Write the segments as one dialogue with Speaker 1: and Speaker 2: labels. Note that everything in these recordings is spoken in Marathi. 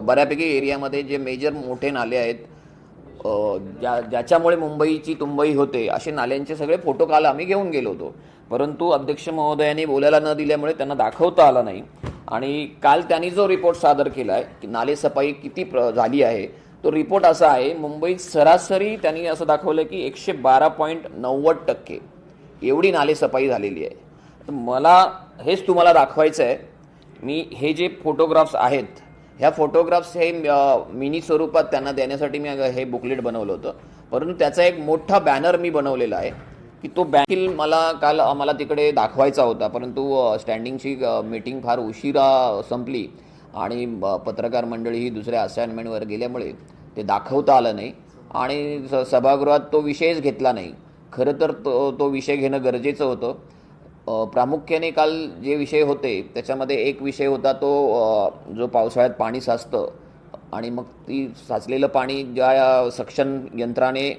Speaker 1: बऱ्यापैकी एरियामध्ये जे मेजर मोठे नाले आहेत, ज्याच्यामुळे मुंबईची तुंबई होते, असे नाल्यांचे सगळे फोटो काल आम्ही घेऊन गेलो होतो. परंतु अध्यक्ष महोदयांनी बोलायला न दिल्यामुळे त्यांना दाखवता आला नाही. आणि काल त्यांनी जो रिपोर्ट सादर केला आहे की नालेसफाई किती झाली आहे, तो रिपोर्ट असा आहे, मुंबईत सरासरी त्यांनी असं दाखवलं की 112.90% एवढी नालेसफाई झालेली आहे. तर मला हेच तुम्हाला दाखवायचं आहे. मी हे जे फोटोग्राफ्स आहेत, ह्या फोटोग्राफ्स हे मिनी स्वरूपात त्यांना देण्यासाठी मी हे बुकलेट बनवलं होतं. परंतु त्याचा एक मोठा बॅनर मी बनवलेला आहे की तो बॅनर मला काल आम्हाला तिकडे दाखवायचा होता, परंतु स्टँडिंगची मीटिंग फार उशिरा संपली आणि पत्रकार मंडळी ही दुसऱ्या असाइनमेंटवर गेल्यामुळे ते दाखवता आलं नाही आणि सभागृहात तो विषयच घेतला नाही. खरं तर तो विषय घेणं गरजेचं होतं. प्रामुख्याने काल जे विषय होते त्याच्यामध्ये एक विषय होता तो जो पावसाळ्यात पाणी साचतं आणि मग ती साचलेलं पाणी ज्या सक्शन यंत्राने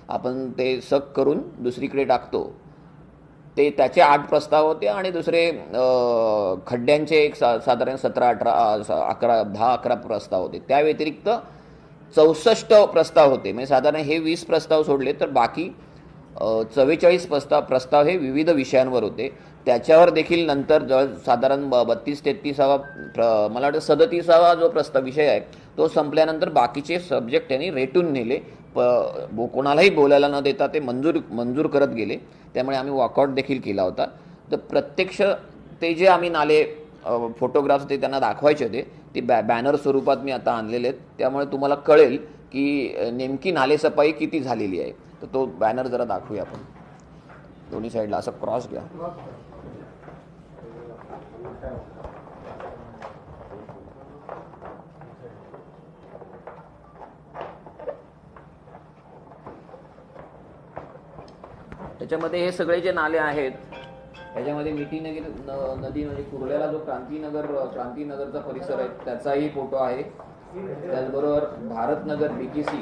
Speaker 1: आपण ते सक करून दुसरीकडे टाकतो, ते त्याचे 8 प्रस्ताव होते आणि दुसरे खड्ड्यांचे एक साधारण 10-11 प्रस्ताव होते. त्या व्यतिरिक्त 64 प्रस्ताव होते. म्हणजे साधारण हे 20 प्रस्ताव सोडले तर बाकी 44 प्रस्ताव हे विविध विषयांवर होते. त्याच्यावर देखील नंतर साधारण 32-33 मला वाटतं 37 जो विषय आहे तो संपल्यानंतर बाकीचे सब्जेक्ट त्यांनी रेटून नेले. कोणालाही बोलायला न देता ते मंजूर करत गेले. त्यामुळे आम्ही वॉकआउट देखील केला होता. तर प्रत्यक्ष ते जे आम्ही नाले फोटोग्राफ्स ते त्यांना दाखवायचे होते ते बॅनर स्वरूपात मी आता आणलेले आहेत. त्यामुळे तुम्हाला कळेल की नेमकी नालेसफाई किती झालेली आहे. तर तो बॅनर जरा दाखवूया आपण. दोन्ही साईडला असं क्रॉस घ्या. त्याच्यामध्ये हे सगळे जे नाले आहेत त्याच्यामध्ये मिठी नदी म्हणजे कुर्ल्याला जो क्रांतीनगरचा परिसर आहे त्याचाही फोटो आहे. त्याचबरोबर भारतनगर BKC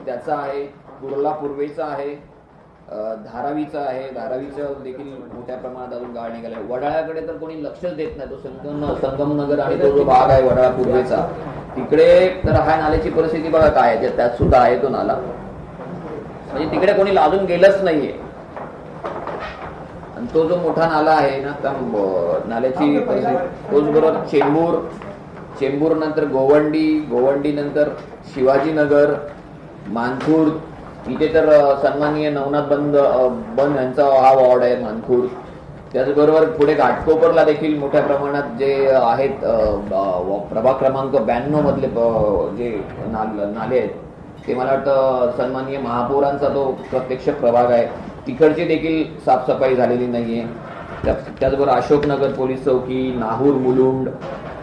Speaker 1: त्याचा आहे, कुर्ला पूर्वेचा आहे, धारावीचा आहे. धारावीचं देखील मोठ्या प्रमाणात अजून गाळ निघाला आहे. वडाळ्याकडे तर कोणी लक्षच देत नाही. तो संगमनगर आणि तो जो भाग आहे वडाळा पूर्वेचा तिकडे तर हा नाल्याची परिस्थिती बघा काय आहे. त्यात सुद्धा आहे तो नाला, म्हणजे तिकडे कोणी अजून गेलंच नाहीये. आणि तो जो मोठा नाला आहे ना त्या नाल्याची परिस्थिती तोच बरोबर चेंबूर नंतर गोवंडी नंतर शिवाजीनगर, मानखूर, इथे तर सन्माननीय नवनाथ बंद यांचा हा वॉर्ड आहे मानखूर. त्याचबरोबर पुढे घाटकोपरला देखील मोठ्या प्रमाणात जे आहेत प्रभाग क्रमांक 92 मधले जे नाले आहेत ते मला वाटतं सन्माननीय महापौरांचा तो प्रत्यक्ष प्रभाग आहे. तिकडची देखील साफसफाई झालेली नाहीये. त्याचबरोबर अशोकनगर पोलीस चौकी, नाहूर मुलुंड,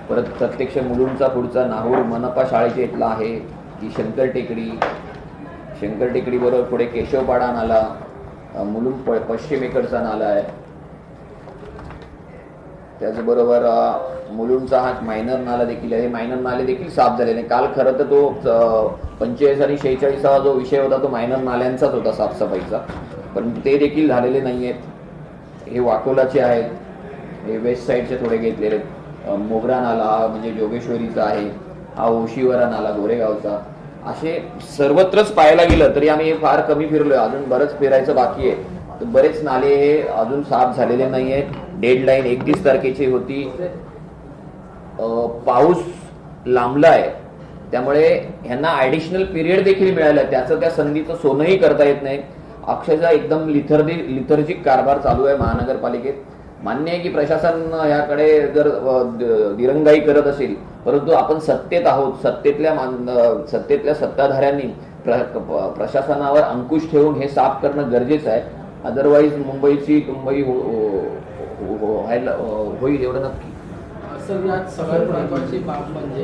Speaker 1: परत प्रत्यक्ष मुलुंडचा पुढचा नाहूर मनपा शाळेच्या इथला आहे की शंकर टेकडी बरोबर पुढे केशवपाडा नाला, मुलुंड पश्चिमेकडचा नाला आहे. त्याचबरोबर मुलुंडचा हा मायनर नाला देखील आहे. मायनर नाले देखील साफ झालेले. काल खरं तर तो 45 आणि 46 जो विषय होता तो मायनर नाल्यांचाच होता साफसफाईचा, परंतु ते देखील झालेले नाही आहेत. हे वाकोलाचे आहेत, हे वेस्ट साईडचे थोडे घेतलेले. मोगरा नाला म्हणजे जोगेश्वरीचा आहे, हा ओशीवरा नाला गोरेगावचा. असे सर्वत्रच पाहायला गेलं तरी आम्ही फार कमी फिरलोय, अजून बरंच फिरायचं बाकी आहे. तर बरेच नाले हे अजून साफ झालेले नाही आहेत. डेडलाईन 31 तारखेची होती. पाऊस लांबला आहे त्यामुळे ह्यांना ऍडिशनल पिरियड देखील मिळाला. त्याचं त्या संधीचं सोनंही करता येत नाही. अक्षरशः एकदम लिथर्जिक कारभार चालू आहे महानगरपालिकेत. मान्य आहे की प्रशासन याकडे जर दिरंगाई करत असेल, परंतु आपण सत्तेत आहोत. सत्तेतल्या सत्ताधाऱ्यांनी प्रशासनावर अंकुश ठेवून हे साफ करणं गरजेचं आहे. अदरवाईज मुंबईची तुंबई होईल एवढं नक्की.
Speaker 2: सर यात सगळ्यात महत्वाची बाब म्हणजे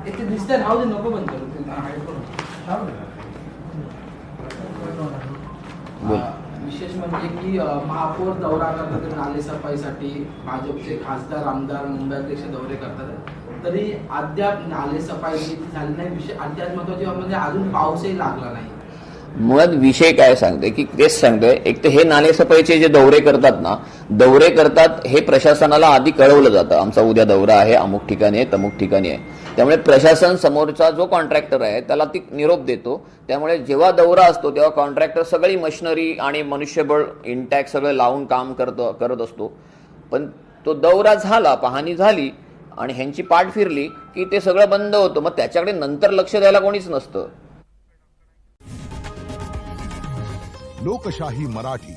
Speaker 2: इथे दिसतंय नाव दे नको बंद करू. विशेष म्हणजे की महापौर दौरा करतात नालेसफाईसाठी, भाजपचे खासदार आमदार मुंबई अध्यक्ष दौरे करतात, तरी अद्याप नालेसफाई झाली नाही. विषय अद्याप महत्वाची म्हणजे अजून पाऊसही लागला नाही.
Speaker 1: मुळात विषय काय सांगते की तेच सांगतोय, एक तर हे नालेसफाईचे जे दौरे करतात ना, दौरे करतात हे प्रशासनाला आधी कळवलं जातं, आमचा उद्या दौरा आहे, अमुक ठिकाणी आहे, तमुक ठिकाणी आहे. त्यामुळे प्रशासन समोरचा जो कॉन्ट्रॅक्टर आहे त्याला ती निरोप देतो. त्यामुळे जेव्हा दौरा असतो तेव्हा कॉन्ट्रॅक्टर सगळी मशिनरी आणि मनुष्यबळ इंटॅक्ट सगळं लावून काम करत असतो. पण तो दौरा झाला, पाहणी झाली आणि ह्यांची पाठ फिरली की ते सगळं बंद होतं. मग त्याच्याकडे नंतर लक्ष द्यायला कोणीच नसतं.
Speaker 3: लोकशाही मराठी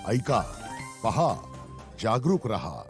Speaker 3: ऐका, पहा, जागरूक रहा.